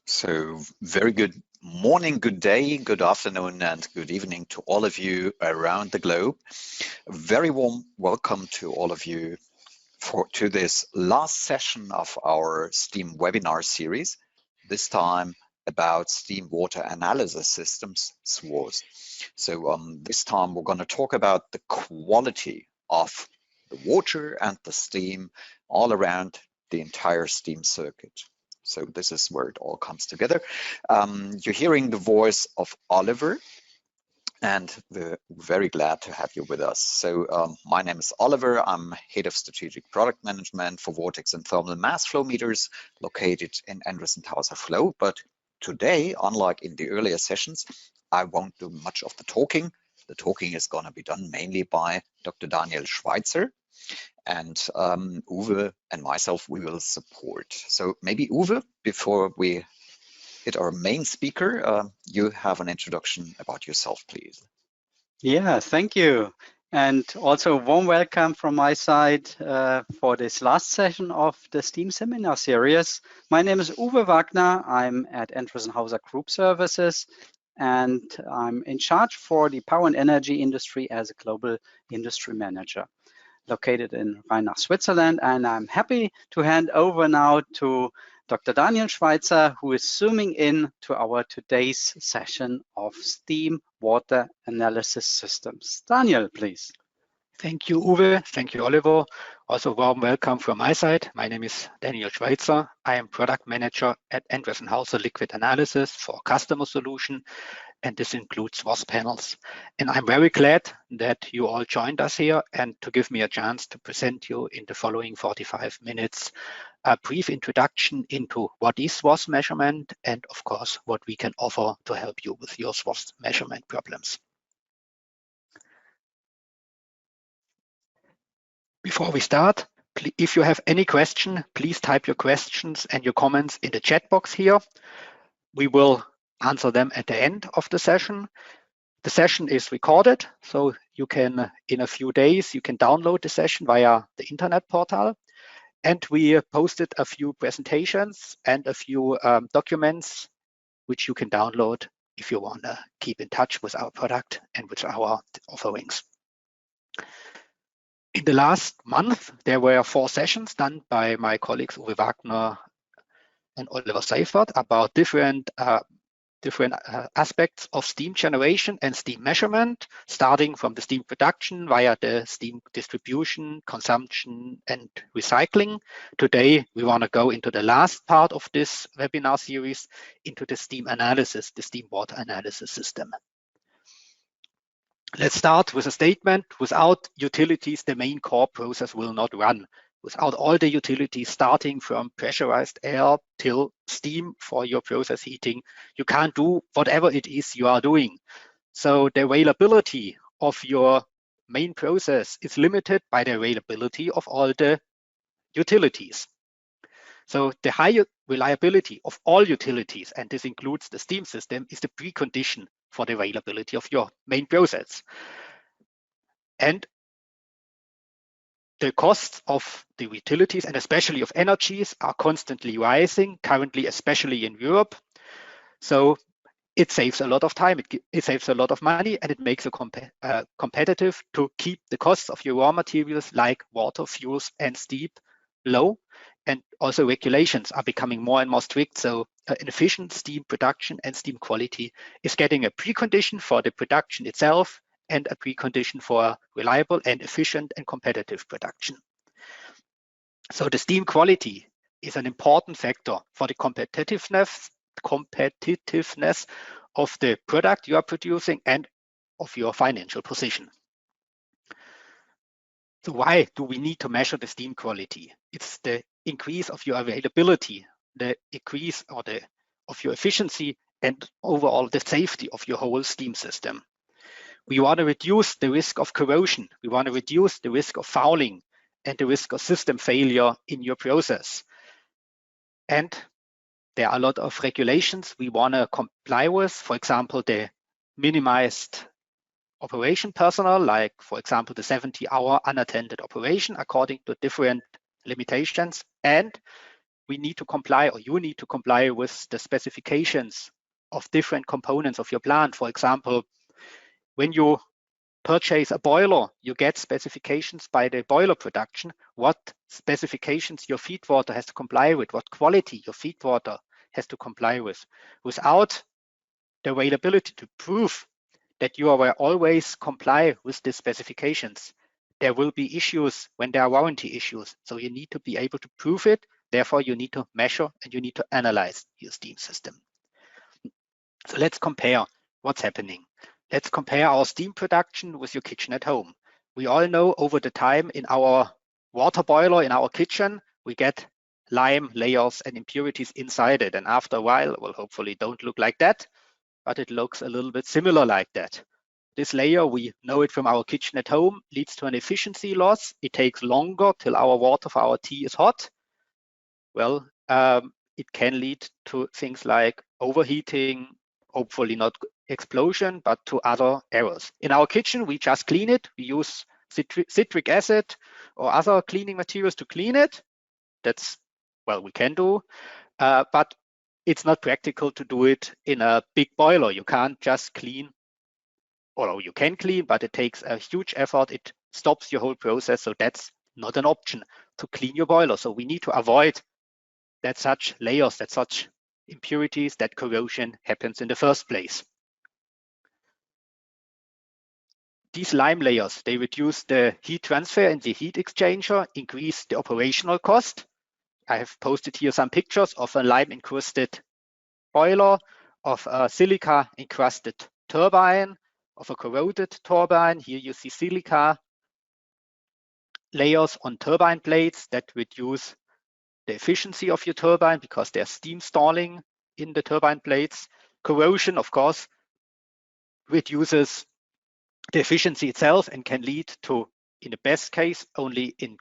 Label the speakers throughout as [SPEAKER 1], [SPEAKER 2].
[SPEAKER 1] So very good morning, good day, good afternoon, and good evening to all of you around the globe. A very warm welcome to all of you to this last session of our STEAM webinar series, this time about steam water analysis systems, SWAS. So this time we're going to talk about the quality of the water and the steam all around the entire steam circuit. So this is where it all comes together. You're hearing the voice of Oliver, and we're very glad to have you with us. So my name is Oliver. I'm Head of Strategic Product Management for Vortex and Thermal Mass Flowmeters located in Endress+Hauser Flow. But today, unlike in the earlier sessions, I won't do much of the talking. The talking is going to be done mainly by Dr. Daniel Schweitzer. And Uwe and myself, we will support. So maybe Uwe, before we hit our main speaker, you have an introduction about yourself, please.
[SPEAKER 2] Yeah, thank you. And also a warm welcome from my side for this last session of the STEAM seminar series. My name is Uwe Wagner. I'm at Endress+Hauser Group Services, and I'm in charge for the power and energy industry as a global industry manager, located in Wagner, Switzerland. And I'm happy to hand over now to Dr. Daniel Schweitzer, who is zooming in to our today's session of steam water analysis systems. Daniel, please.
[SPEAKER 3] Thank you, Uwe. Thank you, Oliver. Also, warm welcome from my side. My name is Daniel Schweitzer. I am product manager at Endress+Hauser Liquid Analysis for customer solution, and this includes SWAS panels. And I'm very glad that you all joined us here and to give me a chance to present you in the following 45 minutes a brief introduction into what is SWAS measurement and, of course, what we can offer to help you with your SWAS measurement problems. Before we start, if you have any question, please type your questions and your comments in the chat box here. We will answer them at the end of the session. The session is recorded, so you can, in a few days, you can download the session via the internet portal. And we posted a few presentations and a few documents which you can download if you want to keep in touch with our product and with our offerings. In the last month, there were 4 sessions done by my colleagues Uwe Wagner and Oliver Seifert about different aspects of steam generation and steam measurement, starting from the steam production via the steam distribution, consumption, and recycling. Today, we want to go into the last part of this webinar series, into the steam analysis, the steam water analysis system. Let's start with a statement. Without utilities, the main core process will not run. Without all the utilities, starting from pressurized air till steam for your process heating, you can't do whatever it is you are doing. So the availability of your main process is limited by the availability of all the utilities. So the high reliability of all utilities, and this includes the steam system, is the precondition for the availability of your main process. And the costs of the utilities and especially of energies are constantly rising, currently, especially in Europe. So it saves a lot of time, it saves a lot of money, and it makes it competitive to keep the costs of your raw materials like water, fuels, and steam low. And also regulations are becoming more and more strict. So an efficient steam production and steam quality is getting a precondition for the production itself and a precondition for reliable and efficient and competitive production. So the steam quality is an important factor for the competitiveness of the product you are producing and of your financial position. So why do we need to measure the steam quality? It's the increase of your availability, the increase of your efficiency, and overall the safety of your whole steam system. We want to reduce the risk of corrosion. We want to reduce the risk of fouling and the risk of system failure in your process. And there are a lot of regulations we want to comply with. For example, the minimized operation personnel, like for example, the 70-hour unattended operation according to different limitations. And we need to comply, or you need to comply with the specifications of different components of your plant. For example, when you purchase a boiler, you get specifications by the boiler production, what specifications your feed water has to comply with, what quality your feed water has to comply with. Without the availability to prove that you will always comply with the specifications, there will be issues when there are warranty issues. So you need to be able to prove it. Therefore, you need to measure and you need to analyze your steam system. So let's compare what's happening. Let's compare our steam production with your kitchen at home. We all know over the time in our water boiler in our kitchen, we get lime layers and impurities inside it. And after a while, well, hopefully don't look like that, but it looks a little bit similar like that. This layer, we know it from our kitchen at home, leads to an efficiency loss. It takes longer till our water for our tea is hot. Well, it can lead to things like overheating, hopefully not explosion, but to other errors. In our kitchen, we just clean it. We use citric acid or other cleaning materials to clean it. That's, well, we can do, but it's not practical to do it in a big boiler. You can't just clean, or you can clean, but it takes a huge effort. It stops your whole process. So that's not an option to clean your boiler. So we need to avoid that such layers, that such impurities, that corrosion happens in the first place. These lime layers, they reduce the heat transfer in the heat exchanger, increase the operational cost. I have posted here some pictures of a lime encrusted boiler, of a silica encrusted turbine, of a corroded turbine. Here you see silica layers on turbine plates that reduce the efficiency of your turbine because there's steam stalling in the turbine plates. Corrosion, of course, reduces the efficiency itself and can lead to, in the best case, only in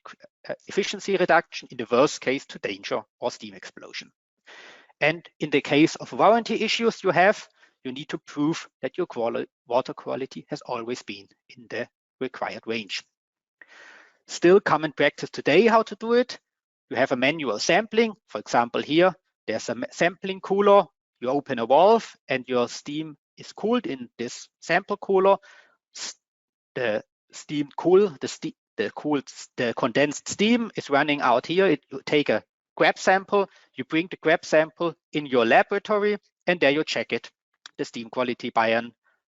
[SPEAKER 3] efficiency reduction, in the worst case, to danger or steam explosion. And in the case of warranty issues you need to prove that your water quality has always been in the required range. Still common practice today how to do it. You have a manual sampling. For example, here, there's a sampling cooler. You open a valve and your steam is cooled in this sample cooler. The condensed steam is running out here. You take a grab sample, you bring the grab sample in your laboratory, and there you check it, the steam quality by a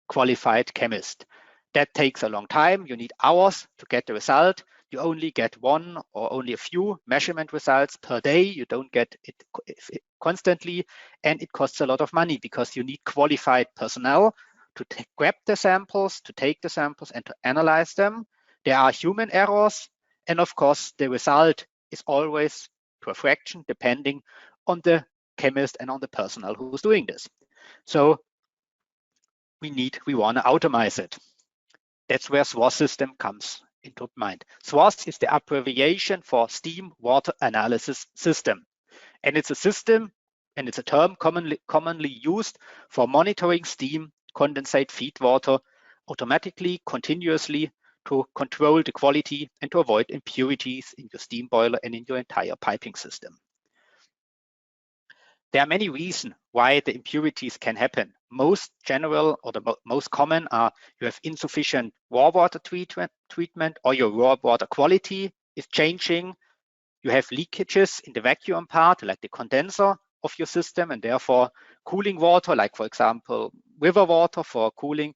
[SPEAKER 3] qualified chemist. That takes a long time. You need hours to get the result. You only get one or only a few measurement results per day. You don't get it constantly, and it costs a lot of money because you need qualified personnel to grab the samples, to take the samples, and to analyze them. There are human errors, and of course, the result is always to a fraction depending on the chemist and on the personnel who's doing this. So we want to automate it. That's where SWAS system comes into mind. SWAS is the abbreviation for Steam Water Analysis System. And it's a system, and it's a term commonly used for monitoring steam, condensate, feed water automatically, continuously, to control the quality and to avoid impurities in your steam boiler and in your entire piping system. There are many reasons why the impurities can happen. Most general or the most common are you have insufficient raw water treatment, or your raw water quality is changing. You have leakages in the vacuum part, like the condenser of your system, and therefore cooling water, like for example, river water for cooling,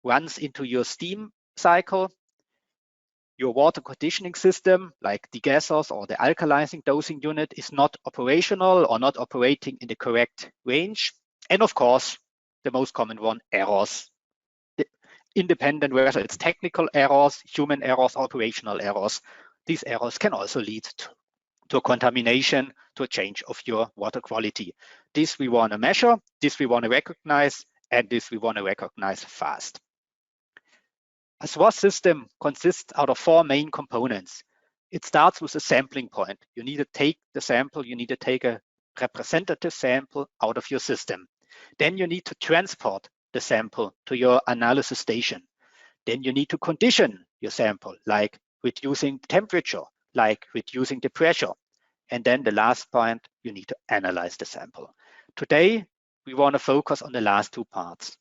[SPEAKER 3] runs into your steam cycle. Your water conditioning system, like degassers or the alkalizing dosing unit, is not operational or not operating in the correct range. And of course, the most common one, errors. Independent, whether it's technical errors, human errors, operational errors. These errors can also lead to a contamination, to a change of your water quality. This we want to measure, this we want to recognize, and this we want to recognize fast. A SWAS system consists out of 4 main components. It starts with a sampling point. You need to take the sample, you need to take a representative sample out of your system. Then you need to transport the sample to your analysis station. Then you need to condition your sample, like reducing the temperature, like reducing the pressure. And then the last point, you need to analyze the sample. Today, we want to focus on the last two parts.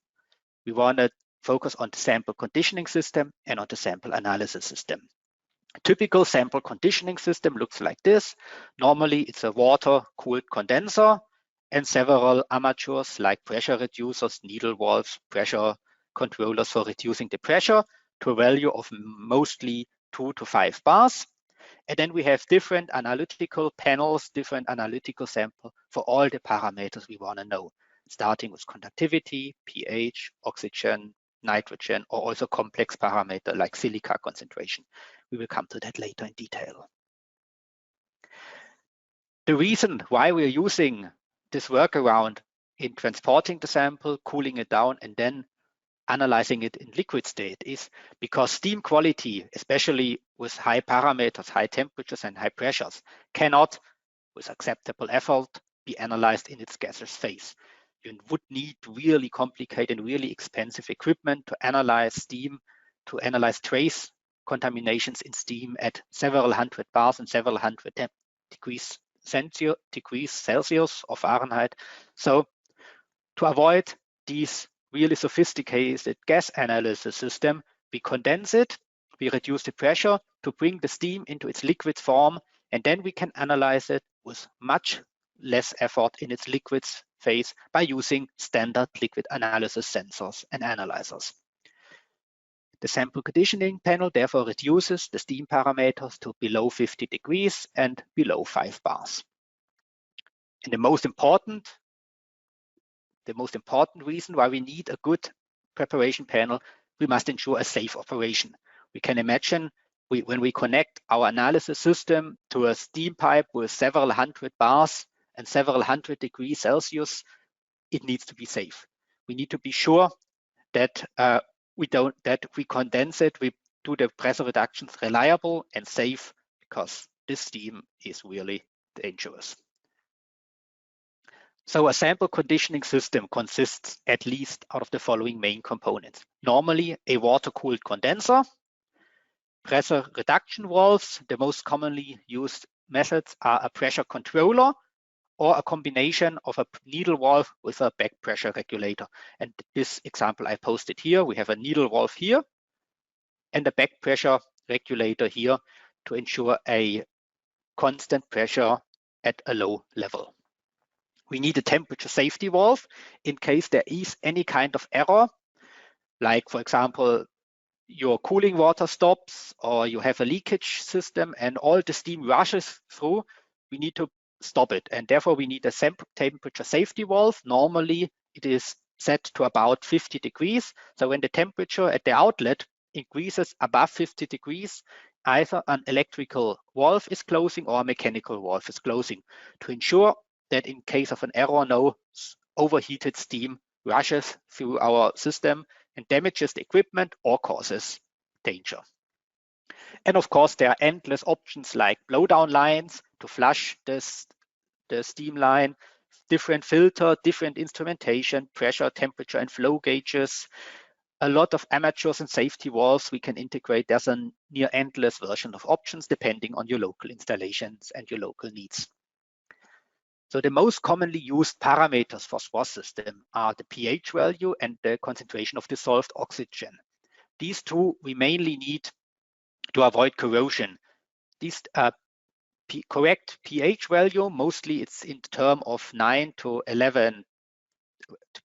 [SPEAKER 3] We want to focus on the sample conditioning system and on the sample analysis system. A typical sample conditioning system looks like this. Normally, it's a water-cooled condenser and several amateurs like pressure reducers, needle valves, pressure controllers for reducing the pressure to a value of mostly 2 to 5 bars. And then we have different analytical panels, different analytical sample for all the parameters we want to know, starting with conductivity, pH, oxygen, nitrogen, or also complex parameter like silica concentration. We will come to that later in detail. The reason why we're using this workaround in transporting the sample, cooling it down, and then analyzing it in liquid state is because steam quality, especially with high parameters, high temperatures and high pressures, cannot, with acceptable effort, be analyzed in its gaseous phase. You would need really complicated and really expensive equipment to analyze steam, to analyze trace contaminations in steam at several hundred bars and several hundred degrees Celsius or Fahrenheit. So to avoid these really sophisticated gas analysis system, we condense it, we reduce the pressure to bring the steam into its liquid form, and then we can analyze it with much less effort in its liquids phase by using standard liquid analysis sensors and analyzers. The sample conditioning panel therefore reduces the steam parameters to below 50 degrees and below 5 bars. And the most important reason why we need a good preparation panel, we must ensure a safe operation. We can imagine when we connect our analysis system to a steam pipe with several hundred bars and several hundred degrees Celsius, it needs to be safe. We need to be sure that we condense it, we do the pressure reductions reliable and safe, because this steam is really dangerous. So a sample conditioning system consists at least out of the following main components. Normally a water-cooled condenser, pressure reduction valves. The most commonly used methods are a pressure controller or a combination of a needle valve with a back pressure regulator. And this example I posted here, we have a needle valve here and a back pressure regulator here to ensure a constant pressure at a low level. We need a temperature safety valve in case there is any kind of error, like for example, your cooling water stops or you have a leakage system and all the steam rushes through. We need to stop it, and therefore we need a temperature safety valve. Normally it is set to about 50 degrees. So when the temperature at the outlet increases above 50 degrees, either an electrical valve is closing or a mechanical valve is closing to ensure that in case of an error, no overheated steam rushes through our system and damages the equipment or causes danger. And of course, there are endless options like blowdown lines to flush the steam line, different filter, different instrumentation, pressure, temperature, and flow gauges. A lot of amateurs and safety valves we can integrate. There's a near endless version of options depending on your local installations and your local needs. So the most commonly used parameters for SWAS system are the pH value and the concentration of dissolved oxygen. These two we mainly need to avoid corrosion. These correct pH value, mostly it's in the term of 9 to 11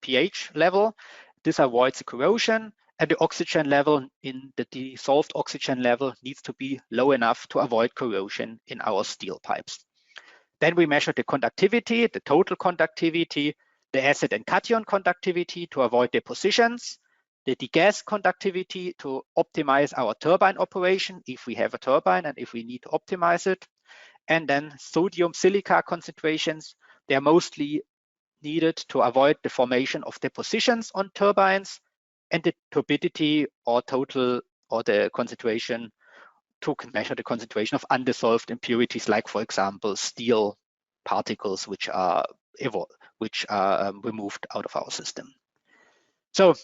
[SPEAKER 3] pH level. This avoids the corrosion, and the oxygen level in the dissolved oxygen level needs to be low enough to avoid corrosion in our steel pipes. Then we measure the conductivity, the total conductivity, the acid and cation conductivity to avoid depositions, the degas conductivity to optimize our turbine operation if we have a turbine and if we need to optimize it. And then sodium silica concentrations, they are mostly needed to avoid the formation of depositions on turbines, and the turbidity or total or the concentration to measure the concentration of undissolved impurities, like for example steel particles which are removed out of our system. So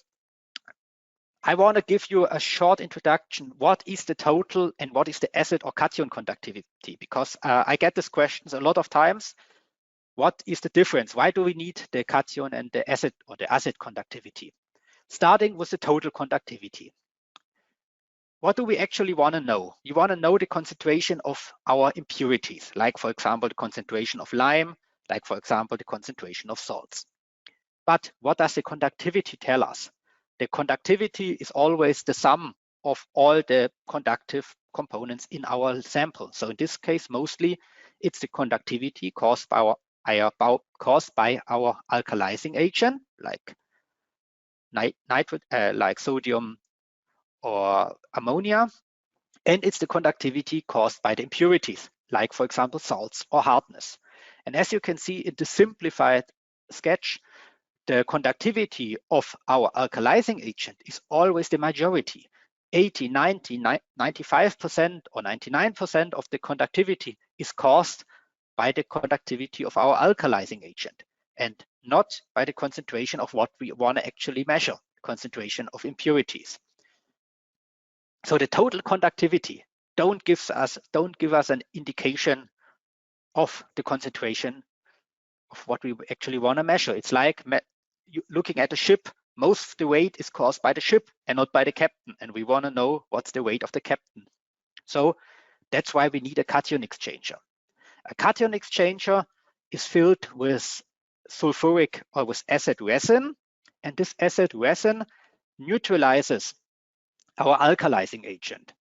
[SPEAKER 3] I want to give you a short introduction. What is the total and what is the acid or cation conductivity? Because I get these questions a lot of times. What is the difference? Why do we need the cation and the acid or the acid conductivity? Starting with the total conductivity. What do we actually want to know? You want to know the concentration of our impurities, like for example, the concentration of lime, like for example, the concentration of salts. But what does the conductivity tell us? The conductivity is always the sum of all the conductive components in our sample. So in this case, mostly it's the conductivity caused by our alkalizing agent, like like sodium or ammonia, and it's the conductivity caused by the impurities, like for example, salts or hardness. And as you can see in the simplified sketch, the conductivity of our alkalizing agent is always the majority. 80, 90, 95% or 99% of the conductivity is caused by the conductivity of our alkalizing agent and not by the concentration of what we want to actually measure, concentration of impurities. So the total conductivity don't give us an indication of the concentration of what we actually want to measure. It's like looking at a ship. Most of the weight is caused by the ship and not by the captain, and we want to know what's the weight of the captain. So that's why we need a cation exchanger. A cation exchanger is filled with sulfuric or with acid resin, and this acid resin neutralizes our alkalizing agent.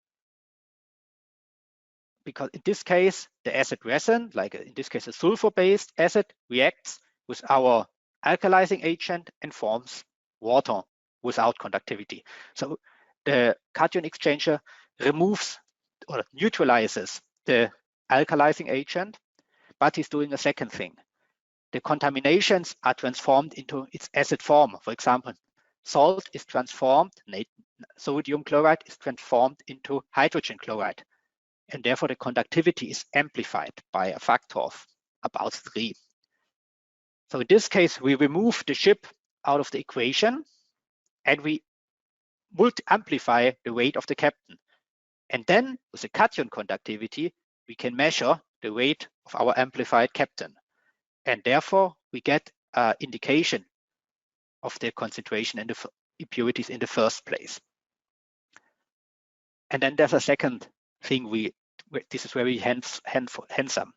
[SPEAKER 3] Because in this case, the acid resin, like in this case a sulfur-based acid, reacts with our alkalizing agent and forms water without conductivity. So the cation exchanger removes or neutralizes the alkalizing agent, but he's doing a second thing. The contaminations are transformed into its acid form. For example, salt is transformed, sodium chloride is transformed into hydrogen chloride. And therefore the conductivity is amplified by a factor of about 3. So in this case, we remove the ship out of the equation and we amplify the weight of the captain. And then with the cation conductivity, we can measure the weight of our amplified captain. And therefore we get an indication of the concentration and the impurities in the first place. And then there's a second thing this is very handsome.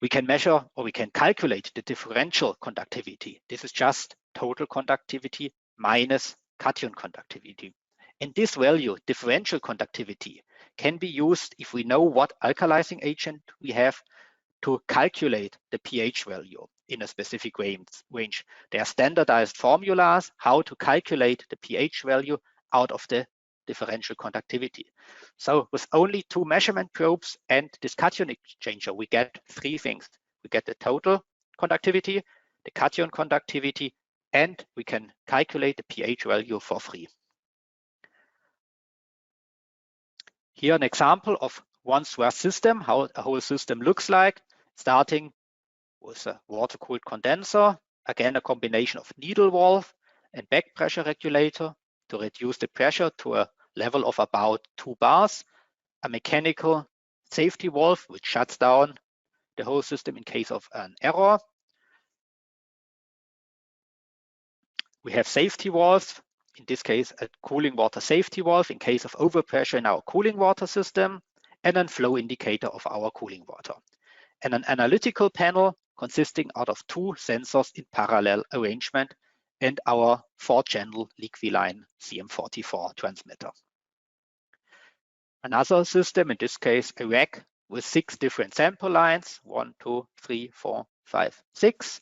[SPEAKER 3] We can measure or we can calculate the differential conductivity. This is just total conductivity minus cation conductivity. And this value, differential conductivity, can be used if we know what alkalizing agent we have to calculate the pH value in a specific range. There are standardized formulas how to calculate the pH value out of the differential conductivity. So with only 2 measurement probes and this cation exchanger, we get 3 things. We get the total conductivity, the cation conductivity, and we can calculate the pH value for free. Here an example of one SWAS system, how a whole system looks like, starting with a water-cooled condenser, again a combination of needle valve and back pressure regulator to reduce the pressure to a level of about 2 bars, a mechanical safety valve which shuts down the whole system in case of an error. We have safety valves, in this case a cooling water safety valve in case of overpressure in our cooling water system, and a flow indicator of our cooling water. And an analytical panel consisting out of 2 sensors in parallel arrangement and our 4-channel Liquiline CM44 transmitter. Another system, in this case a rack with 6 different sample lines, 1, 2, 3, 4, 5, 6,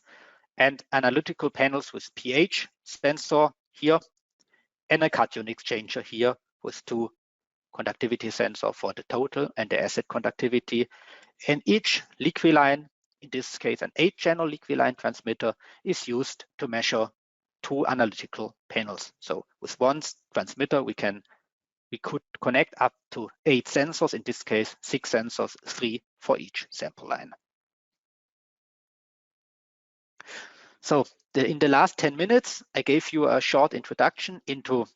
[SPEAKER 3] and analytical panels with pH sensor here, and a cation exchanger here with 2 conductivity sensor for the total and the acid conductivity. And each Liquiline, in this case an 8-channel Liquiline transmitter, is used to measure 2 analytical panels. So with one transmitter we could connect up to 8 sensors, in this case 6 sensors, 3 for each sample line. So in the last 10 minutes, I gave you a short introduction into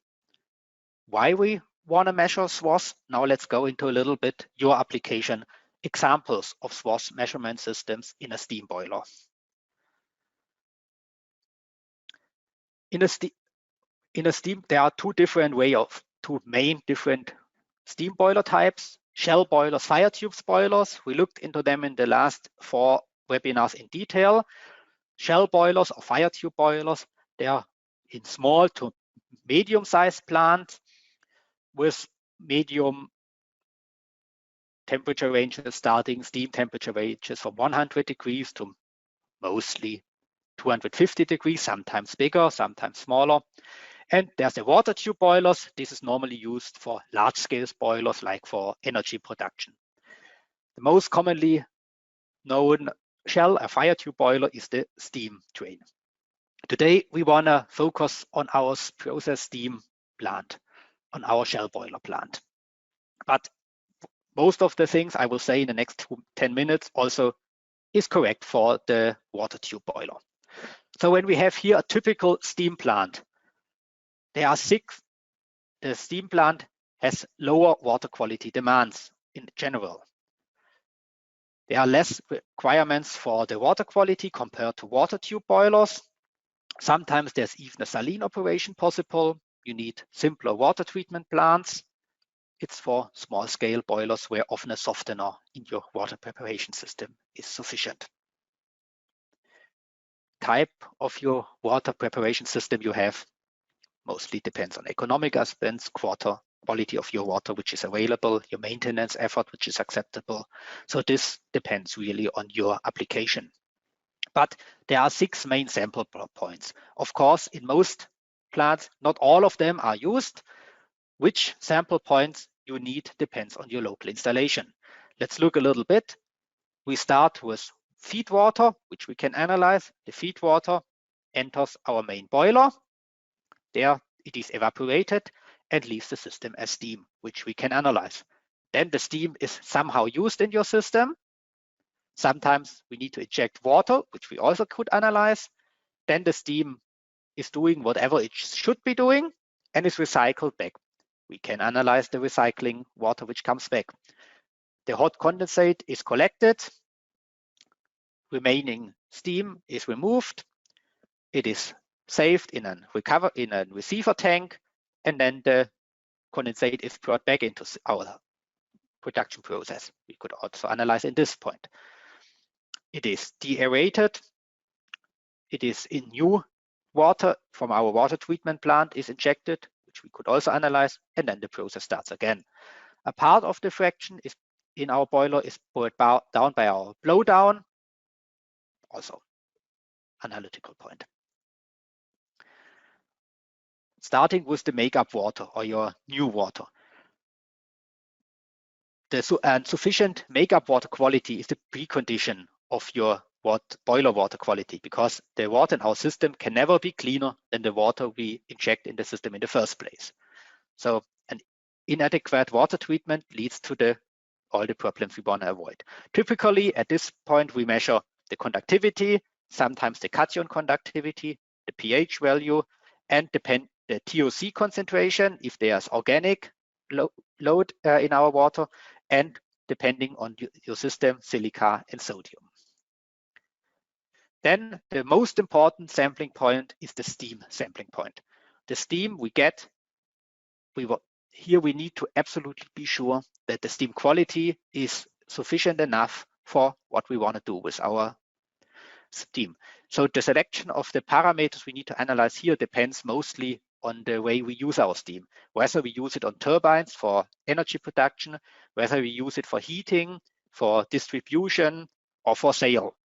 [SPEAKER 3] why we want to measure SWAS. Now let's go into a little bit your application examples of SWAS measurement systems in a steam boiler. In a steam, there are two main different steam boiler types: shell boilers, fire tubes boilers. We looked into them in the last 4 webinars in detail. Shell boilers or fire tube boilers, they are in small to medium-sized plants with medium temperature ranges, starting steam temperature ranges from 100 degrees to mostly 250 degrees, sometimes bigger, sometimes smaller. And there's the water tube boilers. This is normally used for large-scale boilers, like for energy production. The most commonly known shell, a fire tube boiler, is the steam drain. Today, we want to focus on our process steam plant, on our shell boiler plant. But most of the things I will say in the next 10 minutes also is correct for the water tube boiler. So when we have here a typical steam plant, there are 6. The steam plant has lower water quality demands in general. There are less requirements for the water quality compared to water tube boilers. Sometimes there's even a saline operation possible. You need simpler water treatment plants. It's for small scale boilers where often a softener in your water preparation system is sufficient. Type of your water preparation system you have mostly depends on economic aspects, quality of your water which is available, your maintenance effort which is acceptable. So this depends really on your application. But there are 6 main sample points. Of course, in most plants, not all of them are used. Which sample points you need depends on your local installation. Let's look a little bit. We start with feed water, which we can analyze. The feed water enters our main boiler. There it is evaporated and leaves the system as steam, which we can analyze. Then the steam is somehow used in your system. Sometimes we need to inject water, which we also could analyze. Then the steam is doing whatever it should be doing and is recycled back. We can analyze the recycling water which comes back. The hot condensate is collected. Remaining steam is removed. It is saved in a receiver tank, and then the condensate is brought back into our production process. We could also analyze in this point. It is deaerated. It is in new water from our water treatment plant is injected, which we could also analyze, and then the process starts again. A part of the fraction is in our boiler is brought down by our blowdown, also analytical point. Starting with the makeup water or your new water. The sufficient makeup water quality is the precondition of your boiler water quality, because the water in our system can never be cleaner than the water we inject in the system in the first place. So an inadequate water treatment leads to all the problems we want to avoid. Typically at this point we measure the conductivity, sometimes the cation conductivity, the pH value, and the TOC concentration if there's organic load in our water, and depending on your system, silica and sodium. Then the most important sampling point is the steam sampling point. The steam we get, here we need to absolutely be sure that the steam quality is sufficient enough for what we want to do with our steam. So the selection of the parameters we need to analyze here depends mostly on the way we use our steam, whether we use it on turbines for energy production, whether we use it for heating, for distribution, or for sale.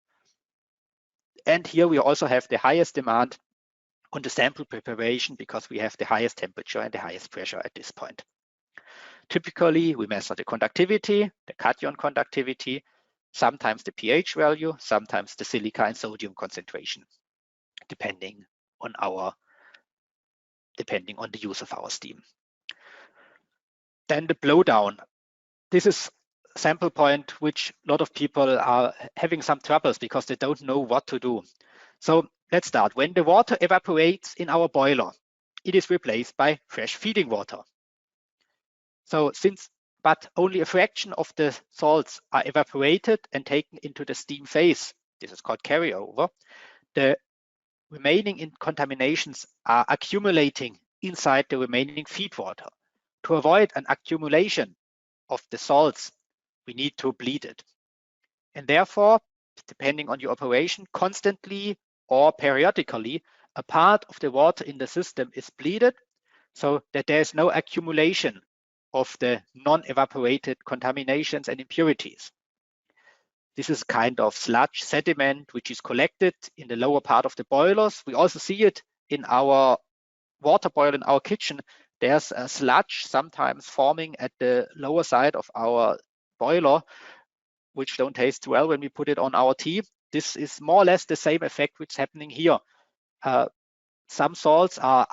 [SPEAKER 3] And here we also have the highest demand on the sample preparation because we have the highest temperature and the highest pressure at this point. Typically, we measure the conductivity, the cation conductivity, sometimes the pH value, sometimes the silica and sodium concentration, depending on the use of our steam. Then the blowdown. This is a sample point which a lot of people are having some troubles because they don't know what to do. So let's start. When the water evaporates in our boiler, it is replaced by fresh feeding water. But only a fraction of the salts are evaporated and taken into the steam phase. This is called carryover. The remaining contaminations are accumulating inside the remaining feed water. To avoid an accumulation of the salts, we need to bleed it. And therefore, depending on your operation, constantly or periodically, a part of the water in the system is bleeded so that there is no accumulation of the non-evaporated contaminations and impurities. This is kind of sludge sediment which is collected in the lower part of the boilers. We also see it in our water boiler in our kitchen. There's a sludge sometimes forming at the lower side of our boiler, which don't taste well when we put it on our tea. This is more or less the same effect which is happening here. Some salts are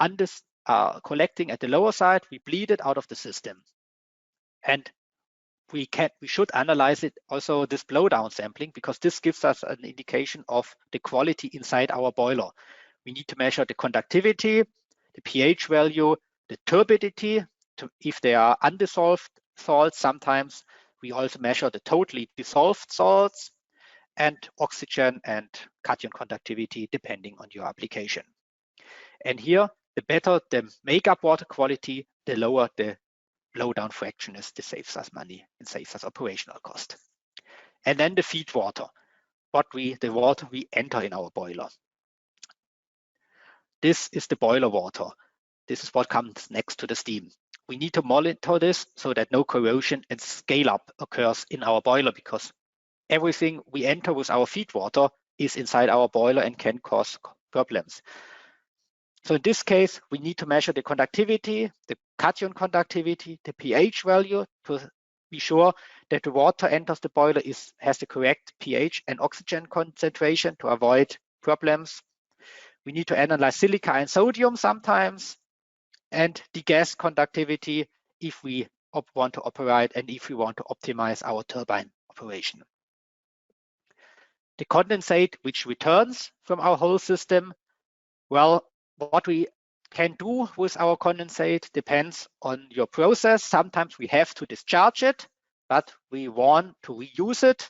[SPEAKER 3] collecting at the lower side. We bleed it out of the system. And we should analyze it also, this blowdown sampling, because this gives us an indication of the quality inside our boiler. We need to measure the conductivity, the pH value, the turbidity, if they are undissolved salts. Sometimes we also measure the totally dissolved salts, and oxygen and cation conductivity depending on your application. And here, the better the makeup water quality, the lower the blowdown fraction is. This saves us money and saves us operational cost. And then the feed water, the water we enter in our boiler. This is the boiler water. This is what comes next to the steam. We need to monitor this so that no corrosion and scale up occurs in our boiler, because everything we enter with our feed water is inside our boiler and can cause problems. So in this case, we need to measure the conductivity, the cation conductivity, the pH value to be sure that the water enters the boiler has the correct pH and oxygen concentration to avoid problems. We need to analyze silica and sodium sometimes, and the gas conductivity if we want to operate and if we want to optimize our turbine operation. The condensate which returns from our whole system, well, what we can do with our condensate depends on your process. Sometimes we have to discharge it, but we want to reuse it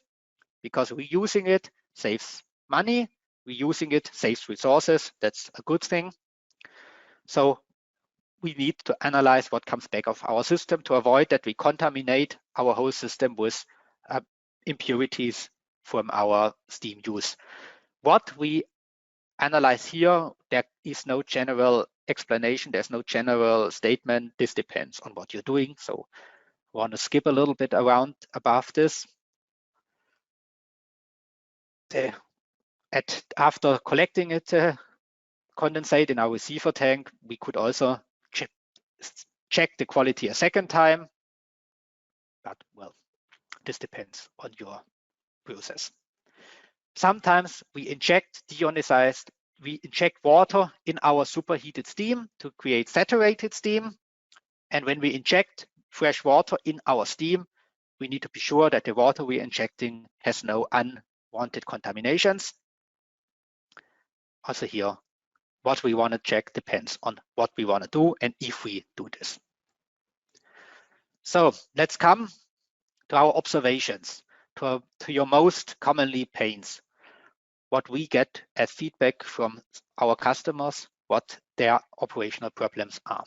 [SPEAKER 3] because reusing it saves money. Reusing it saves resources. That's a good thing. So we need to analyze what comes back of our system to avoid that we contaminate our whole system with impurities from our steam use. What we analyze here, there is no general explanation. There's no general statement. This depends on what you're doing. So I want to skip a little bit around above this. After collecting it, condensate in our receiver tank, we could also check the quality a second time. But well, this depends on your process. Sometimes we inject water in our superheated steam to create saturated steam. And when we inject fresh water in our steam, we need to be sure that the water we're injecting has no unwanted contaminations. Also here, what we want to check depends on what we want to do and if we do this. So let's come to our observations, to your most commonly pains. What we get as feedback from our customers, what their operational problems are.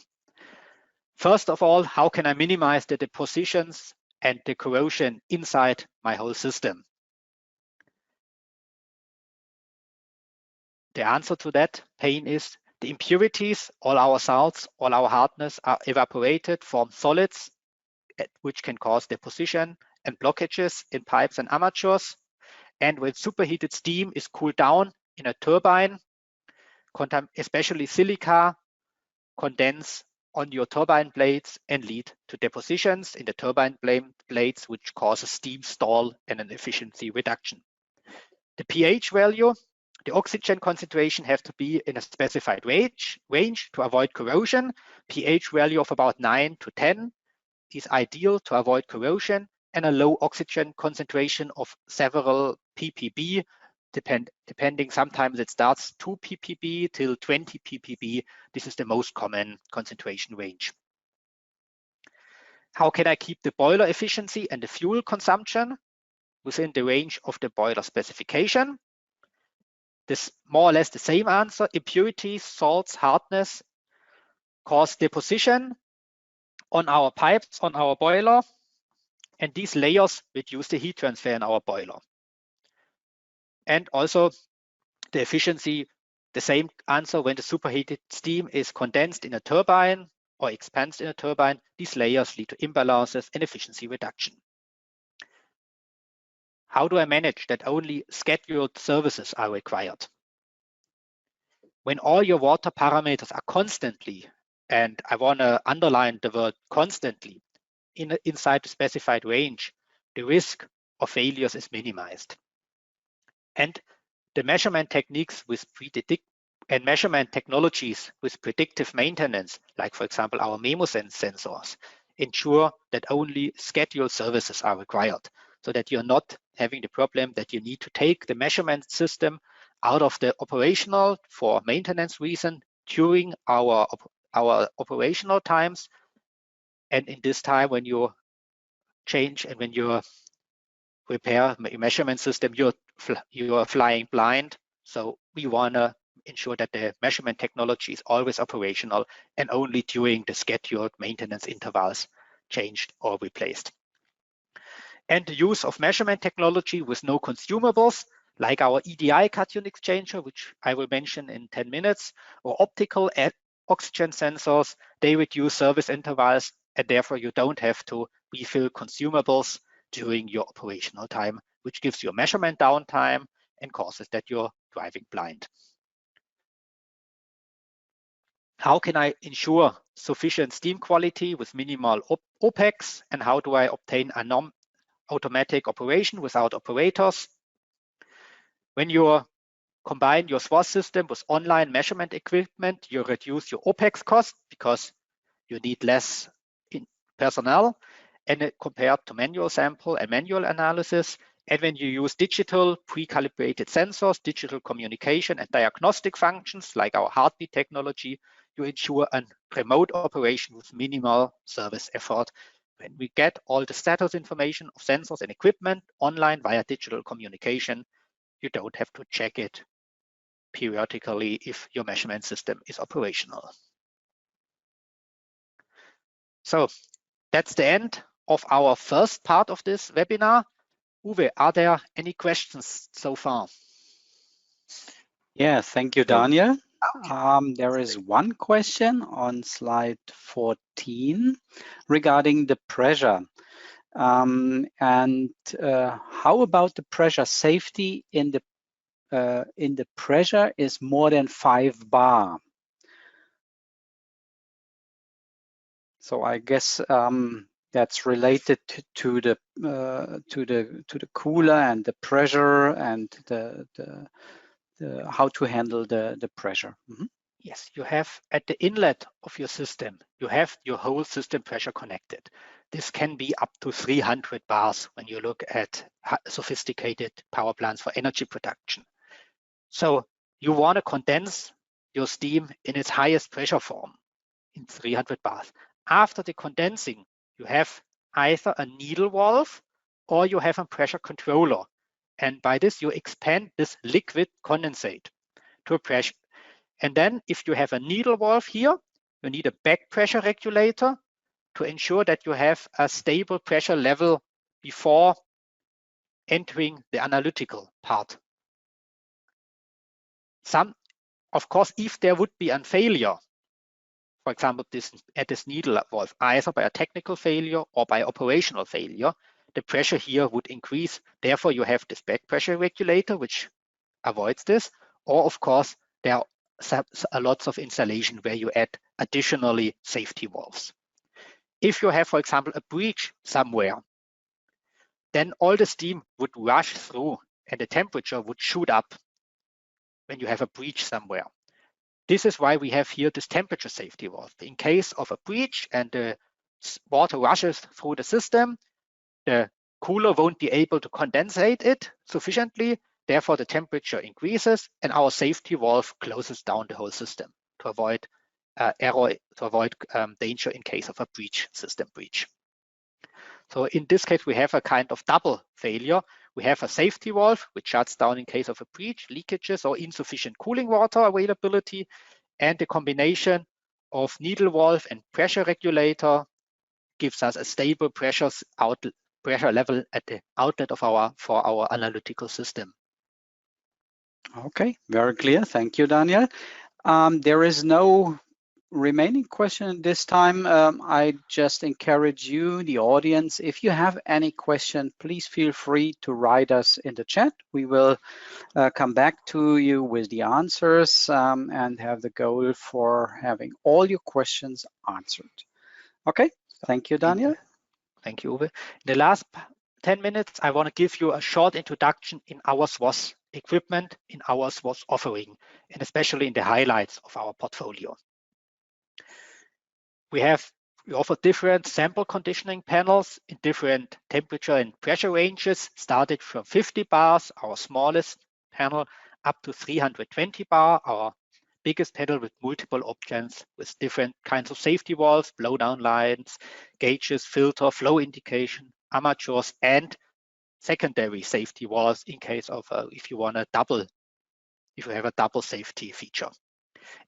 [SPEAKER 3] First of all, how can I minimize the depositions and the corrosion inside my whole system? The answer to that pain is the impurities, all our salts, all our hardness are evaporated, form solids, which can cause deposition and blockages in pipes and armatures. And when superheated steam is cooled down in a turbine, especially silica, condense on your turbine blades and lead to depositions in the turbine blades, which causes steam stall and an efficiency reduction. The pH value, the oxygen concentration have to be in a specified range to avoid corrosion. pH value of about 9 to 10 is ideal to avoid corrosion, and a low oxygen concentration of several ppb, depending, sometimes it starts 2 ppb till 20 ppb. This is the most common concentration range. How can I keep the boiler efficiency and the fuel consumption within the range of the boiler specification? This more or less the same answer. Impurities, salts, hardness cause deposition on our pipes, on our boiler, and these layers reduce the heat transfer in our boiler. And also the efficiency, the same answer. When the superheated steam is condensed in a turbine or expands in a turbine, these layers lead to imbalances and efficiency reduction. How do I manage that only scheduled services are required? When all your water parameters are constantly, and I want to underline the word constantly, inside the specified range, the risk of failures is minimized. And the measurement techniques with measurement technologies with predictive maintenance, like for example our MemoSense sensors, ensure that only scheduled services are required, so that you're not having the problem that you need to take the measurement system out of the operational for maintenance reason during our operational times. And in this time, when you change and when you repair a measurement system, you are flying blind. So we want to ensure that the measurement technology is always operational and only during the scheduled maintenance intervals changed or replaced. And the use of measurement technology with no consumables, like our EDI cation exchanger, which I will mention in 10 minutes, or optical oxygen sensors, they reduce service intervals, and therefore you don't have to refill consumables during your operational time, which gives you a measurement downtime and causes that you're driving blind. How can I ensure sufficient steam quality with minimal OPEX, and how do I obtain a non-automatic operation without operators? When you combine your SWAS system with online measurement equipment, you reduce your OPEX cost because you need less personnel, and compared to manual sample and manual analysis. And when you use digital pre-calibrated sensors, digital communication and diagnostic functions like our heartbeat technology, you ensure a remote operation with minimal service effort. When we get all the status information of sensors and equipment online via digital communication, you don't have to check it periodically if your measurement system is operational. So that's the end of our first part of this webinar. Uwe, are there any questions so far?
[SPEAKER 2] Yeah, thank you, Daniel. There is one question on slide 14 regarding the pressure. And how about the pressure safety in the pressure is more than 5 bar? So I guess that's related to the cooler and the pressure and the how to handle the pressure. Mm-hmm.
[SPEAKER 3] Yes, you have at the inlet of your system, you have your whole system pressure connected. This can be up to 300 bars when you look at sophisticated power plants for energy production. So you want to condense your steam in its highest pressure form in 300 bars. After the condensing, you have either a needle valve or you have a pressure controller. And by this, you expand this liquid condensate to a pressure. And then if you have a needle valve here, you need a back pressure regulator to ensure that you have a stable pressure level before entering the analytical part. Of course, if there would be a failure, for example, at this needle valve, either by a technical failure or by operational failure, the pressure here would increase. Therefore, you have this back pressure regulator, which avoids this. Or, of course, there are lots of installation where you add additionally safety valves. If you have, for example, a breach somewhere, then all the steam would rush through and the temperature would shoot up when you have a breach somewhere. This is why we have here this temperature safety valve. In case of a breach and the water rushes through the system, the cooler won't be able to condensate it sufficiently. Therefore, the temperature increases and our safety valve closes down the whole system to avoid error, to avoid danger in case of a breach, system breach. So in this case, we have a kind of double failure. We have a safety valve, which shuts down in case of a breach, leakages, or insufficient cooling water availability, and the combination of needle valve and pressure regulator gives us a stable pressure level at the outlet of for our analytical system.
[SPEAKER 2] Okay, very clear. Thank you, Daniel. There is no remaining question this time. I just encourage you, the audience, if you have any question, please feel free to write us in the chat. We will come back to you with the answers and have the goal for having all your questions answered. Okay, thank you, Daniel.
[SPEAKER 3] Thank you, Uwe. In the last 10 minutes, I want to give you a short introduction in our SWAS equipment, in our SWAS offering, and especially in the highlights of our portfolio. We offer different sample conditioning panels in different temperature and pressure ranges, started from 50 bars, our smallest panel, up to 320 bar, our biggest panel with multiple options with different kinds of safety valves, blowdown lines, gauges, filter, flow indication, amateurs, and secondary safety valves in case of if you have a double safety feature.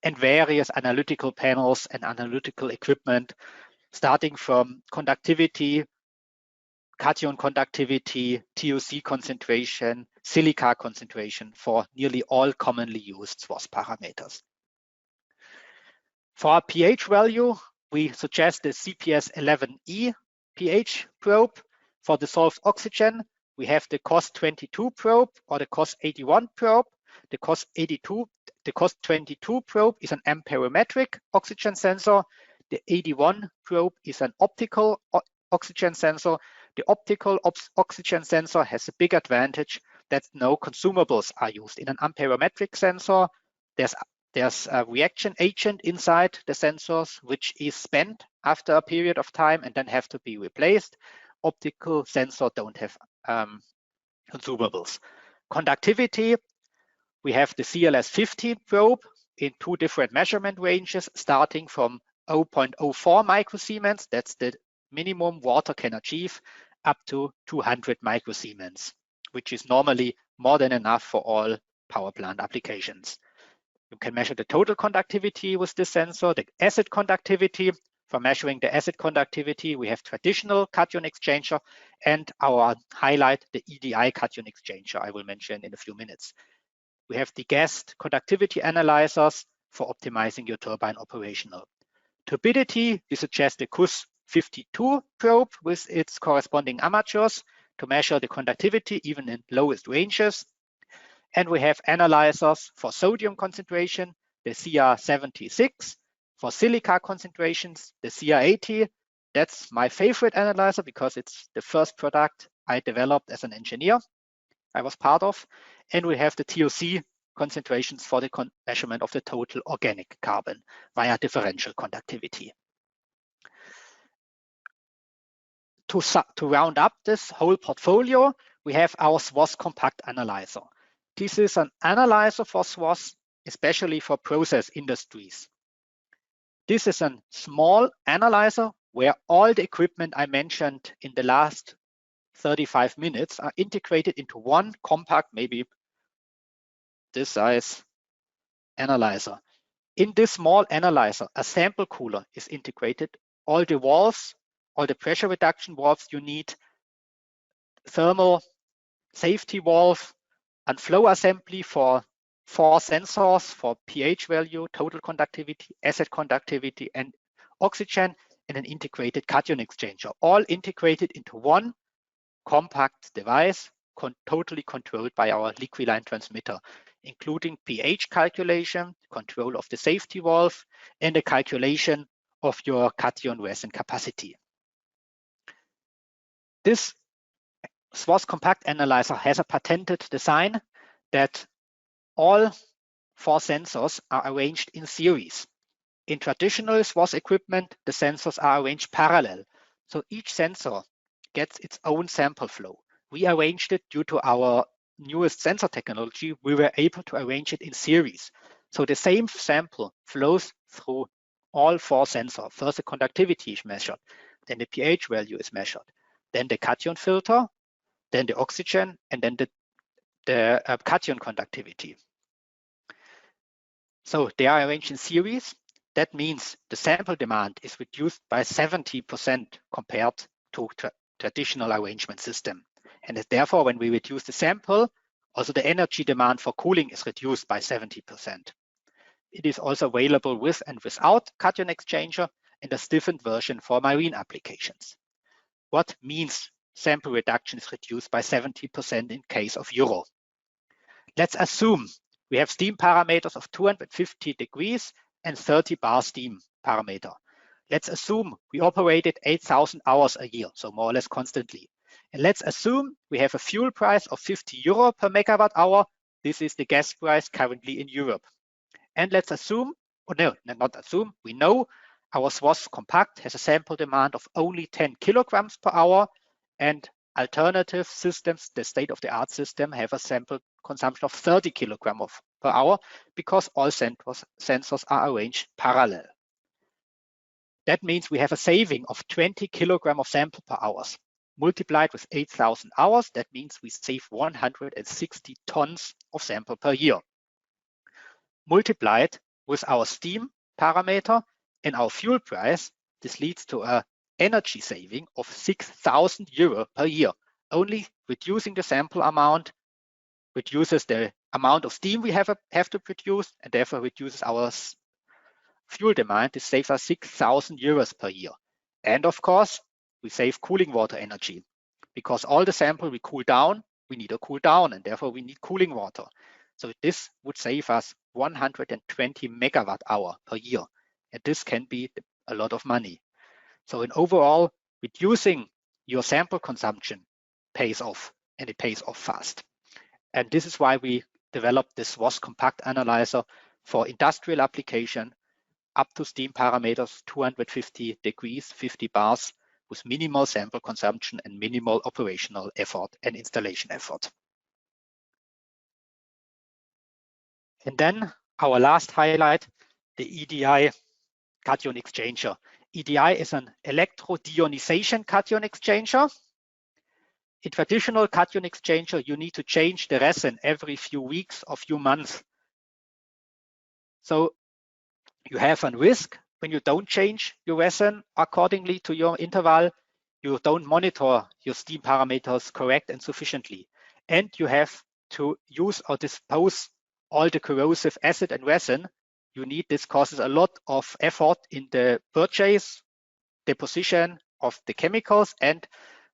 [SPEAKER 3] And various analytical panels and analytical equipment, starting from conductivity, cation conductivity, TOC concentration, silica concentration for nearly all commonly used SWAS parameters. For our pH value, we suggest the CPS 11E pH probe. For dissolved oxygen, we have the COS22 probe or the COS81 probe. The COS22 probe is an amperometric oxygen sensor. The 81 probe is an optical oxygen sensor. The optical oxygen sensor has a big advantage that no consumables are used. In an amperometric sensor, there's a reaction agent inside the sensors, which is spent after a period of time and then have to be replaced. Optical sensor don't have consumables. Conductivity, we have the CLS15 probe in two different measurement ranges, starting from 0.04 microsiemens, that's the minimum water can achieve, up to 200 microsiemens, which is normally more than enough for all power plant applications. You can measure the total conductivity with this sensor, the acid conductivity. For measuring the acid conductivity, we have traditional cation exchanger and our highlight, the EDI cation exchanger, I will mention in a few minutes. We have the gas conductivity analyzers for optimizing your turbine operational. Turbidity, we suggest the CUS52 probe with its corresponding amateurs to measure the conductivity even in lowest ranges. And we have analyzers for sodium concentration, the CR76, for silica concentrations, the CR80. That's my favorite analyzer because it's the first product I developed as an engineer I was part of. And we have the TOC concentrations for the measurement of the total organic carbon via differential conductivity. To round up this whole portfolio, we have our SWAS Compact analyzer. This is an analyzer for SWAS, especially for process industries. This is a small analyzer where all the equipment I mentioned in the last 35 minutes are integrated into one compact, maybe this size analyzer. In this small analyzer, a sample cooler is integrated. All the valves, all the pressure reduction valves you need, thermal safety valve, and flow assembly for 4 sensors for pH value, total conductivity, acid conductivity, and oxygen, and an integrated cation exchanger, all integrated into one compact device, totally controlled by our liquiline transmitter, including pH calculation, control of the safety valve, and the calculation of your cation resin capacity. This SWAS Compact analyzer has a patented design that all 4 sensors are arranged in series. In traditional SWAS equipment, the sensors are arranged parallel. So each sensor gets its own sample flow. We arranged it due to our newest sensor technology. We were able to arrange it in series. So the same sample flows through all 4 sensors. First, the conductivity is measured, then the pH value is measured. then the cation filter, then the oxygen, and then the cation conductivity. So they are arranged in series. That means the sample demand is reduced by 70% compared to traditional arrangement system. And therefore, when we reduce the sample, also the energy demand for cooling is reduced by 70%. It is also available with and without cation exchanger and a stiffened version for marine applications. What means sample reduction is reduced by 70% in case of Euro? Let's assume we have steam parameters of 250 degrees and 30 bar steam parameter. Let's assume we operated 8,000 hours a year, so more or less constantly. And let's assume we have a fuel price of 50 euro per megawatt hour. This is the gas price currently in Europe. And let's assume, or no, not assume, we know our SWAS Compact has a sample demand of only 10 kilograms per hour, and alternative systems, the state-of-the-art system, have a sample consumption of 30 kilograms per hour because all sensors are arranged parallel. That means we have a saving of 20 kilograms of sample per hour. Multiplied with 8,000 hours, that means we save 160 tons of sample per year. Multiplied with our steam parameter and our fuel price, this leads to an energy saving of 6,000 euro per year. Only reducing the sample amount reduces the amount of steam we have to produce, and therefore reduces our fuel demand. This saves us 6,000 euros per year. And of course, we save cooling water energy because all the sample we cool down, we need to cool down, and therefore we need cooling water. So this would save us 120 megawatt hour per year. And this can be a lot of money. So in overall, reducing your sample consumption pays off, and it pays off fast. And this is why we developed this SWAS Compact analyzer for industrial application up to steam parameters 250 degrees, 50 bars, with minimal sample consumption and minimal operational effort and installation effort. And then our last highlight, the EDI cation exchanger. EDI is an electrodeionization cation exchanger. In traditional cation exchanger, you need to change the resin every few weeks or few months. So you have a risk when you don't change your resin accordingly to your interval. You don't monitor your steam parameters correct and sufficiently. And you have to use or dispose all the corrosive acid and resin you need. This causes a lot of effort in the purchase, deposition of the chemicals, and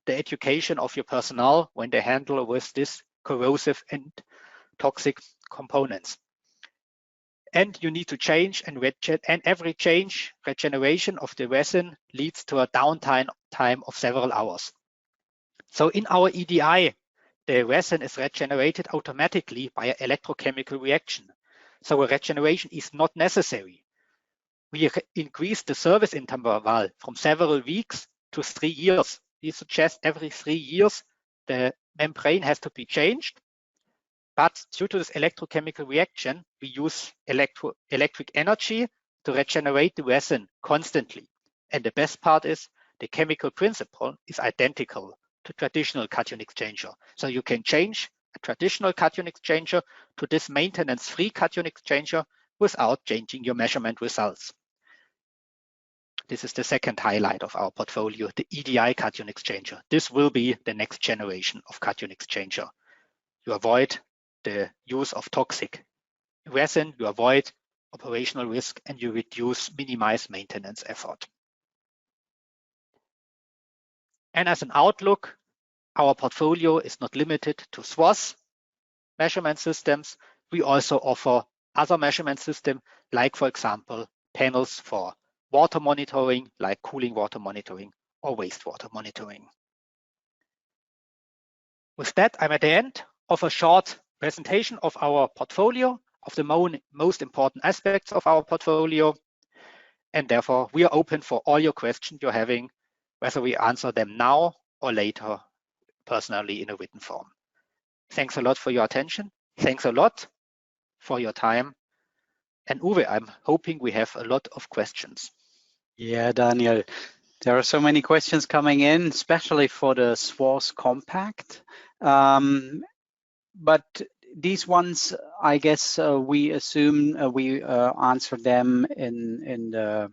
[SPEAKER 3] the education of your personnel when they handle with this corrosive and toxic components. And you need to change and every change, regeneration of the resin leads to a downtime of several hours. So in our EDI, the resin is regenerated automatically by an electrochemical reaction. So a regeneration is not necessary. We increase the service interval from several weeks to 3 years. We suggest every 3 years the membrane has to be changed. But due to this electrochemical reaction, we use electric energy to regenerate the resin constantly. And the best part is the chemical principle is identical to traditional cation exchanger. So you can change a traditional cation exchanger to this maintenance-free cation exchanger without changing your measurement results. This is the second highlight of our portfolio, the EDI cation exchanger. This will be the next generation of cation exchanger. You avoid the use of toxic resin, you avoid operational risk, and you minimize maintenance effort. And as an outlook, our portfolio is not limited to SWAS measurement systems. We also offer other measurement systems, like, for example, panels for water monitoring, like cooling water monitoring or wastewater monitoring. With that, I'm at the end of a short presentation of our portfolio, of the most important aspects of our portfolio. And therefore, we are open for all your questions you're having, whether we answer them now or later, personally in a written form. Thanks a lot for your attention. Thanks a lot for your time. And Uwe, I'm hoping we have a lot of questions.
[SPEAKER 2] Yeah, Daniel. There are so many questions coming in, especially for the SWAS Compact. But these ones, I guess we assume we answer them in the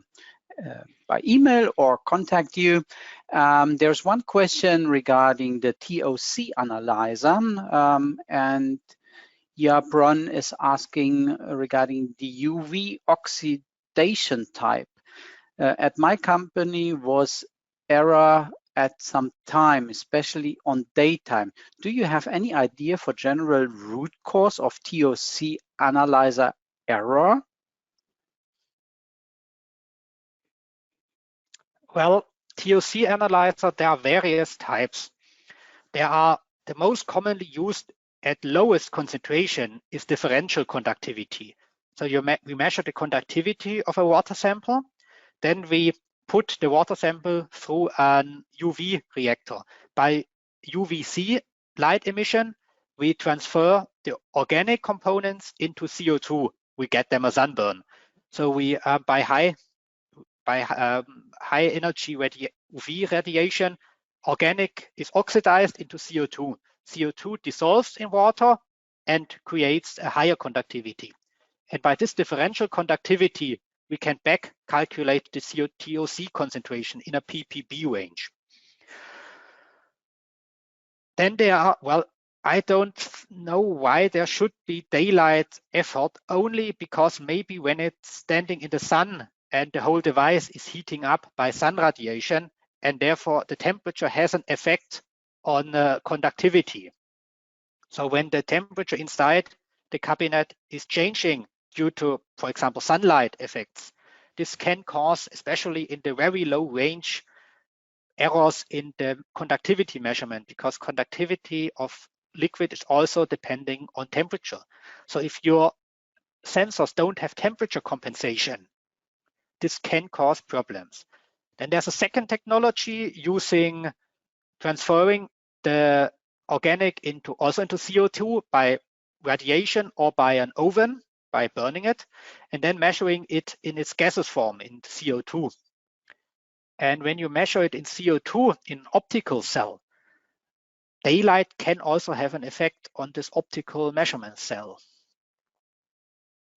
[SPEAKER 2] by email or contact you. There's one question regarding the TOC analyzer, and Bron is asking regarding the UV oxidation type. At my company was error at some time, especially on daytime. Do you have any idea for general root cause of TOC analyzer error?
[SPEAKER 3] Well, TOC analyzer, there are various types. There are the most commonly used at lowest concentration is differential conductivity. So we measure the conductivity of a water sample, then we put the water sample through an UV reactor. By UVC light emission, we transfer the organic components into CO2. We get them a sunburn. So we by high energy UV radiation, organic is oxidized into CO2. CO2 dissolves in water and creates a higher conductivity. And by this differential conductivity, we can back calculate the TOC concentration in a ppb range. Then there are, well, I don't know why there should be daylight effort, only because maybe when it's standing in the sun and the whole device is heating up by sun radiation, and therefore the temperature has an effect on conductivity. So when the temperature inside the cabinet is changing due to, for example, sunlight effects, this can cause, especially in the very low range, errors in the conductivity measurement, because conductivity of liquid is also depending on temperature. So if your sensors don't have temperature compensation, this can cause problems. Then there's a second technology using transferring the organic into CO2 by radiation or by an oven, by burning it, and then measuring it in its gaseous form in CO2. And when you measure it in CO2 in optical cell, daylight can also have an effect on this optical measurement cell.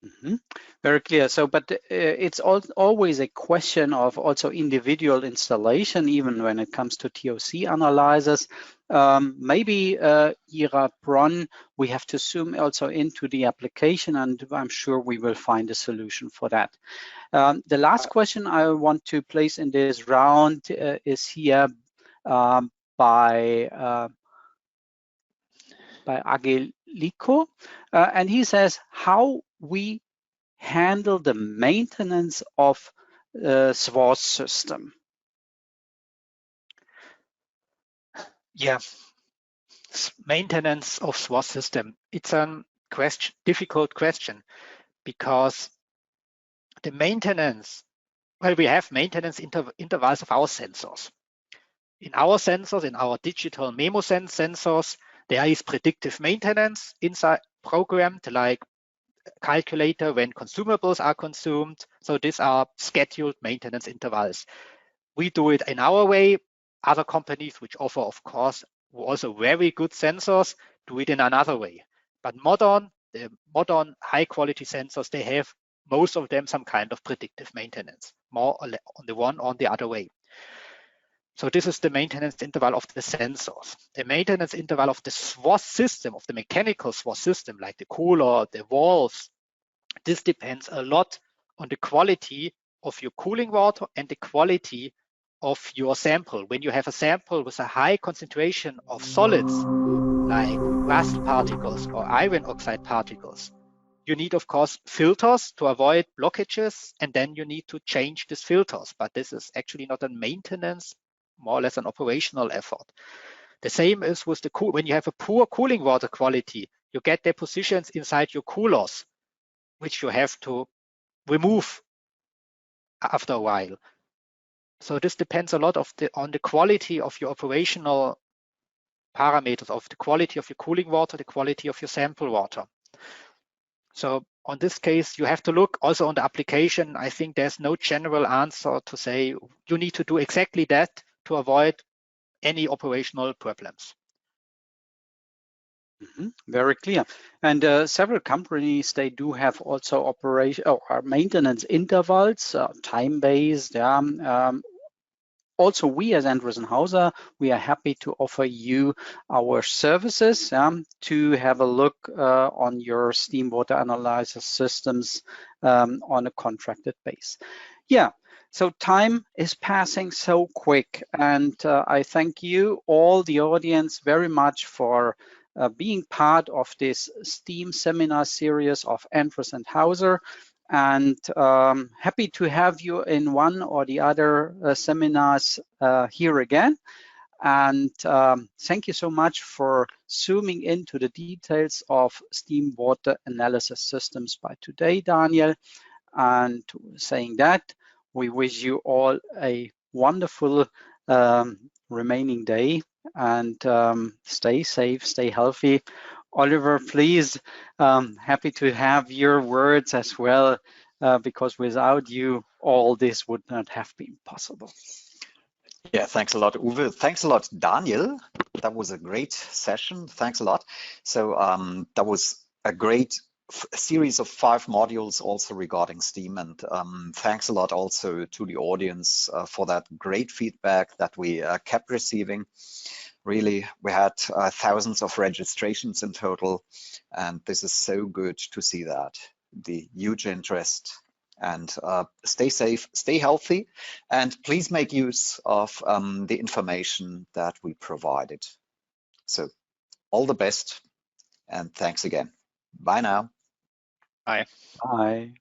[SPEAKER 2] Mm-hmm. Very clear. So, but it's always a question of also individual installation, even when it comes to TOC analyzers. Maybe Bron, we have to zoom also into the application, and I'm sure we will find a solution for that. The last question I want to place in this round is here by Agelico, and he says how we handle the maintenance of SWAS system.
[SPEAKER 3] Yeah, maintenance of SWAS system. It's a difficult question, because the maintenance, well, we have maintenance intervals of our sensors. In our sensors, in our digital MemoSense sensors, there is predictive maintenance inside programmed, like calculator when consumables are consumed. So these are scheduled maintenance intervals. We do it in our way. Other companies which offer, of course, also very good sensors, do it in another way. But the modern high quality sensors, they have, most of them, some kind of predictive maintenance, more or less on the one or on the other way. So this is the maintenance interval of the sensors. The maintenance interval of the SWAS system, of the mechanical SWAS system, like the cooler, the valves, this depends a lot on the quality of your cooling water and the quality of your sample. When you have a sample with a high concentration of solids, like rust particles or iron oxide particles, you need, of course, filters to avoid blockages, and then you need to change these filters. But this is actually not a maintenance, more or less an operational effort. The same is with when you have a poor cooling water quality, you get depositions inside your coolers, which you have to remove after a while. So this depends a lot on the quality of your operational parameters, of the quality of your cooling water, the quality of your sample water. So on this case, you have to look also on the application. I think there's no general answer to say you need to do exactly that to avoid any operational problems.
[SPEAKER 2] Very clear. And several companies, they do have also operation or maintenance intervals, time-based. Also, we as Endress+Hauser, we are happy to offer you our services to have a look on your steam water analyzer systems on a contracted base. Yeah, so time is passing so quick, and I thank you, all the audience, very much for being part of this STEAM seminar series of Endress+Hauser. And happy to have you in one or the other seminars here again. And thank you so much for zooming into the details of steam water analysis systems by today, Daniel. And saying that, we wish you all a wonderful remaining day, and stay safe, stay healthy. Oliver, please, happy to have your words as well, because without you, all this would not have been possible.
[SPEAKER 1] Yeah, thanks a lot, Uwe. Thanks a lot, Daniel. That was a great session. Thanks a lot. So that was a great series of 5 modules also regarding steam, and thanks a lot also to the audience for that great feedback that we kept receiving. Really, we had thousands of registrations in total, and this is so good to see that, the huge interest. And stay safe, stay healthy, and please make use of the information that we provided. So all the best, and thanks again. Bye now.
[SPEAKER 3] Bye.
[SPEAKER 2] Bye.